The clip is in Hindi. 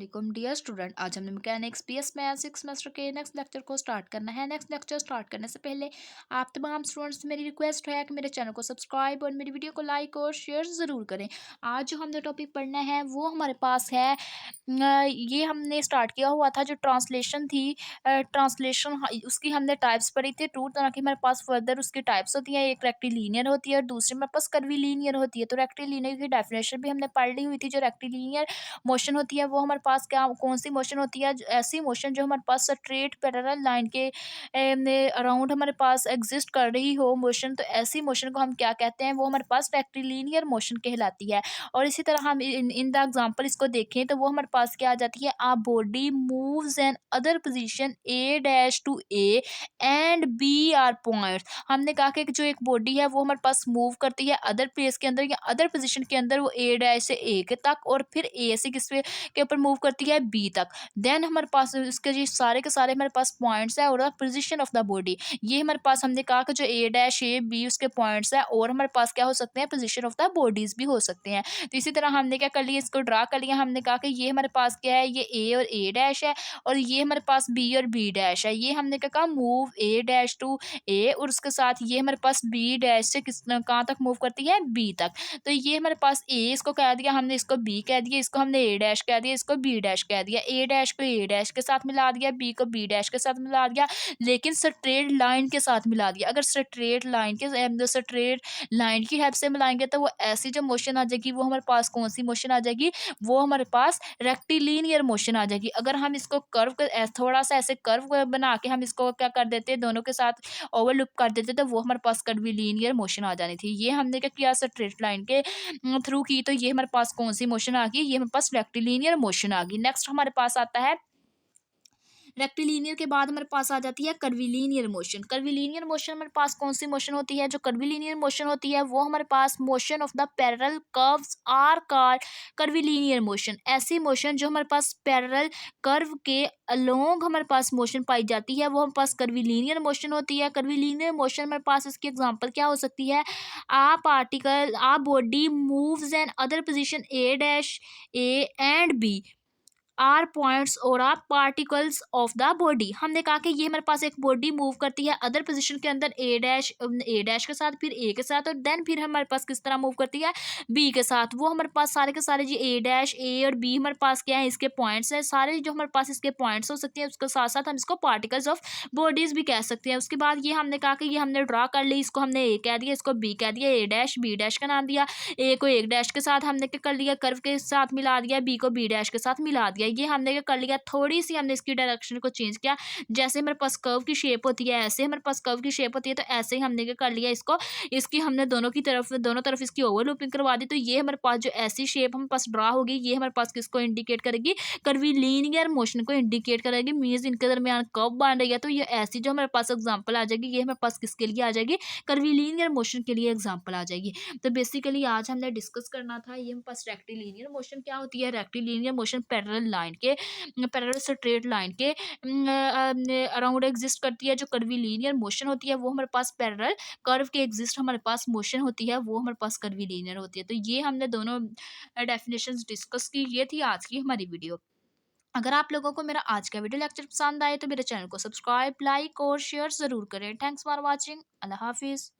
वालेकुम डियर स्टूडेंट। आज हमने मैकेनिक्स बीएस मैथ 6 सेमेस्टर के नेक्स्ट लेक्चर को स्टार्ट करना है। नेक्स्ट लेक्चर स्टार्ट करने से पहले आप तमाम स्टूडेंट्स से मेरी रिक्वेस्ट है कि मेरे चैनल को सब्सक्राइब और मेरी वीडियो को लाइक और शेयर ज़रूर करें। आज जो हमने टॉपिक पढ़ना है वो हमारे पास है ये हमने स्टार्ट किया हुआ था जो ट्रांसलेशन थी। ट्रांसलेशन उसकी हमने टाइप्स पढ़ी थी। टू तरह की हमारे पास फर्दर उसकी टाइप्स होती है। एक रेक्टिलिनियर होती है और दूसरी हमारे पास कर्वीलिनियर होती है। तो रेक्टिलिनियर की डेफिनेशन भी हमने पढ़ ली हुई थी। जो रेक्टिलिनियर मोशन होती है वो हमारे पास क्या कौन सी मोशन होती है? ऐसी मोशन जो हमारे पास स्ट्रेट पैरेलल लाइन के अराउंड हमारे पास एग्जिस्ट कर रही हो मोशन, तो ऐसी मोशन को हम क्या कहते हैं? वो हमारे पास रेक्टिलिनियर मोशन कहलाती है। और इसी तरह हम इन द एग्जांपल इसको देखें तो वो हमारे पास क्या आ जाती है? A body moves another position A dash to A and B are points. हमने कहा कि जो एक बॉडी है वो हमारे पास मूव करती है अदर प्लेस के अंदर या अदर पोजीशन के अंदर, वो ए डैश से ए के तक और फिर ए से किस के ऊपर मूव करती है? बी तक। देन हमारे पास इसके ये सारे के सारे हमारे पास पॉइंट्स है और पोजीशन ऑफ द बॉडी। ये हमारे पास हमने कहा कि जो ए डैश ए बी उसके पॉइंट्स है और हमारे पास क्या हो सकते हैं? पोजीशन ऑफ द बॉडीज भी हो सकते हैं। तो इसी तरह हमने क्या कर लिया, इसको ड्रा कर लिया। हमने कहा कि ये हमारे पास क्या है? ये ए और ए डैश है और ये हमारे पास बी और बी डैश है। ये हमने क्या कहा? मूव ए डैश टू ए और उसके साथ ये हमारे पास बी डैश से किस कहाँ तक मूव करती है? बी तक। तो ये हमारे पास ए इसको कह दिया हमने, इसको बी कह दिया, इसको हमने ए डैश कह दिया, इसको बी डैश कह दिया। ए डैश को ए डैश के साथ मिला दिया, बी को बी डैश के साथ मिला दिया, लेकिन स्ट्रेट लाइन के साथ मिला दिया। अगर स्ट्रेट लाइन की हेल्प से मिलाएंगे तो वो ऐसी जो मोशन आ जाएगी वो हमारे पास कौन सी मोशन आ जाएगी? वो हमारे पास रेक्टिलिनियर मोशन आ जाएगी। अगर हम इसको थोड़ा सा ऐसे कर्व बना के हम इसको क्या कर देते, दोनों के साथ ओवरलैप कर देते, तो वो हमारे पास कर्वीलिनियर मोशन आ जानी थी। ये हमने क्या किया? स्ट्रेट लाइन के थ्रू की, तो ये हमारे पास कौन सी मोशन आ गई? ये हमारे पास रेक्टिलिनियर मोशन आ गई। नेक्स्ट हमारे पास आता है रेक्टिलिनियर के बाद हमारे पास आ जाती है कर्वीलिनियर मोशन। कर्वीलिनियर मोशन हमारे पास कौन सी मोशन होती है? जो कर्वीलिनियर मोशन होती है वो हमारे पास motion of the parallel curves are called curvilinear motion. ऐसी मोशन जो हमारे पास पैरेलल कर्व के अलोंग हमारे पास मोशन पाई जाती है वो हमारे पास कर्वीलिनियर मोशन होती है। कर्वीलिनियर मोशन हमारे पास इसकी एग्जांपल क्या हो सकती है? A body moves another position A dash A and B are points और are particles of the body. हमने कहा कि ये हमारे पास एक बॉडी मूव करती है अदर पोजीशन के अंदर ए डैश के साथ, फिर ए के साथ, और देन फिर हमारे पास किस तरह मूव करती है? बी के साथ। वो हमारे पास सारे के सारे जी ए डैश ए और बी हमारे पास क्या है? इसके पॉइंट्स हैं। सारे जो हमारे पास इसके पॉइंट्स हो सकते हैं उसके साथ साथ हम इसको पार्टिकल्स ऑफ बॉडीज भी कह सकते हैं। उसके बाद ये हमने कहा कि ये हमने ड्रा कर ली, इसको हमने ए कह दिया, इसको बी कह दिया, ए डैश बी डैश का नाम दिया, ए को एक डैश के साथ हमने क्या कर लिया? कर्व के साथ मिला दिया, बी को बी डैश के साथ मिला दिया। ये हमने क्या कर लिया? थोड़ी सी हमने इसकी डायरेक्शन को चेंज किया। जैसे हमारे पास कर्व की शेप होती है ऐसे हमारे पास कर्व की शेप होती है, तो ऐसे ही हमने क्या कर लिया? इसको इसकी हमने दोनों तरफ इसकी ओवरलैपिंग करवा दी। तो ये हमारे पास जो ऐसी शेप हमारे पास ड्रा होगी ये हमारे पास किसको इंडिकेट करेगी? कर्वीलिनियर मोशन को इंडिकेट करेगी। मींस इनके दरमियान कर्व बन रही है, तो ये ऐसी जो हमारे पास एग्जांपल आ जाएगी ये हमारे पास किसके लिए आ जाएगी? कर्वीलिनियर मोशन के लिए एग्जांपल आ जाएगी। तो बेसिकली आज हमने डिस्कस करना था ये हमारे पास रेक्टिलिनियर मोशन क्या होती है। Rectilinear motion parallel straight line के अराउंड एग्जिस्ट करती है। जो कर्वीलिनियर मोशन होती है वो हमारे पास पैरेलल कर्व के एग्जिस्ट हमारे पास मोशन होती है वो हमारे पास कर्वीलिनियर होती है। तो ये हमने दोनों डेफिनेशंस डिस्कस की। ये थी आज की हमारी वीडियो। अगर आप लोगों को मेरा आज का वीडियो लेक्चर पसंद आए तो मेरे चैनल को सब्सक्राइब, लाइक और शेयर ज़रूर करें। Thanks for watching. अल्लाह हाफिज़।